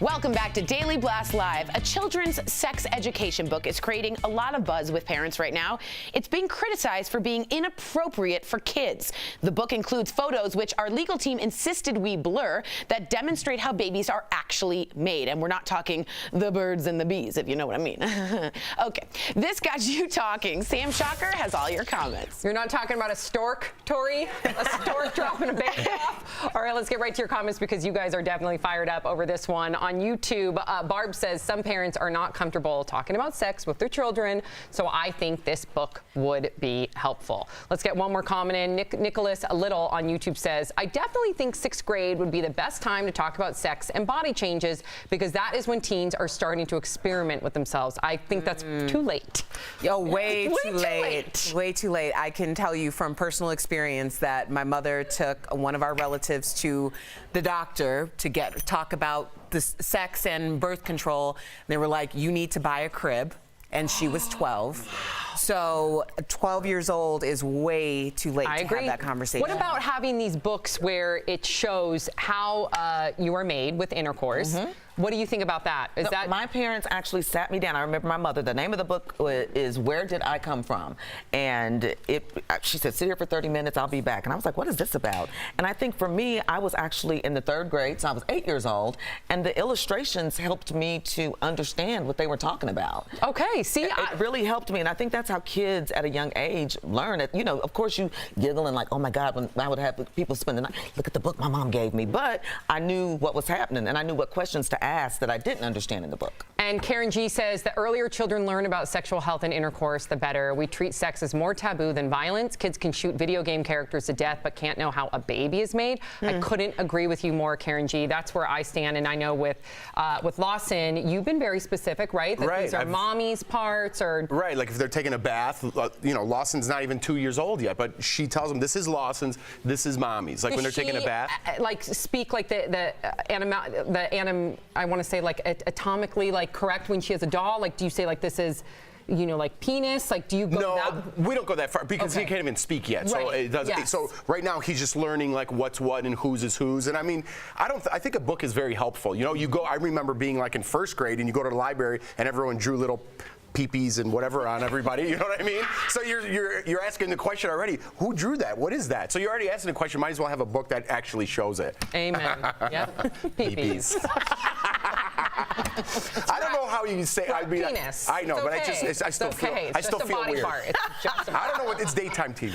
Welcome back to Daily Blast Live. A children's sex education book is creating a lot of buzz with parents right now. It's being criticized for being inappropriate for kids. The book includes photos which our legal team insisted we blur that demonstrate how babies are actually made. And we're not talking the birds and the bees, if you know what I mean. Okay, this got you talking. Sam Shocker has all your comments. You're not talking about a stork, Tori? A stork dropping a bake off? All right, let's get right to your comments because you guys are definitely fired up over this one. On YouTube, Barb says some parents are not comfortable talking about sex with their children, so I think this book would be helpful. Let's get one more comment in. Nicholas Little on YouTube says, I definitely think 6th grade would be the best time to talk about sex and body changes because that is when teens are starting to experiment with themselves. I think that's too late. Yo, way too late. Way too late. I can tell you from personal experience that my mother took one of our relatives to the doctor to talk about the sex and birth control. They were like, you need to buy a crib. And she was 12. So 12 years old is way too late to have that conversation. What about having these books where it shows how you are made with intercourse? What do you think about that? Is that my parents actually sat me down. I remember my mother. The name of the book is Where Did I Come From? And she said, sit here for 30 minutes, I'll be back. And I was like, what is this about? And I think for me, I was actually in the 3rd grade, so I was 8 years old, and the illustrations helped me to understand what they were talking about. Okay, see, it really helped me, and I think that's how kids at a young age learn it. You know, of course you giggle and like, oh my God, when I would have people spend the night, look at the book my mom gave me. But I knew what was happening, and I knew what questions to ask that I didn't understand in the book. And Karen G says, the earlier children learn about sexual health and intercourse, the better. We treat sex as more taboo than violence. Kids can shoot video game characters to death, but can't know how a baby is made. I couldn't agree with you more, Karen G. That's where I stand, and I know with Lawson, you've been very specific, right? That these are mommy's parts, or right. Like if they're taking a bath, you know, Lawson's not even 2 years old yet, but she tells them this is Lawson's, this is mommy's. Like when they're taking a bath, like speak like I want to say like atomically like correct when she has a doll. Like do you say like this is, you know, like penis? Like do you go that? We don't go that far because he can't even speak yet. So it doesn't. Yes. So right now he's just learning like what's what and whose is whose. And I mean, I think a book is very helpful. You know, you go. I remember being like in 1st grade and you go to the library and everyone drew little peepees and whatever on everybody, you know what I mean? So you're asking the question already, who drew that? What is that? So you're already asking the question, might as well have a book that actually shows it. Amen. Yep. Peepees. I don't know how you say penis. I know, it's but okay. I still feel It's I still just a feel body weird. part. It's just a I don't know what it's daytime TV.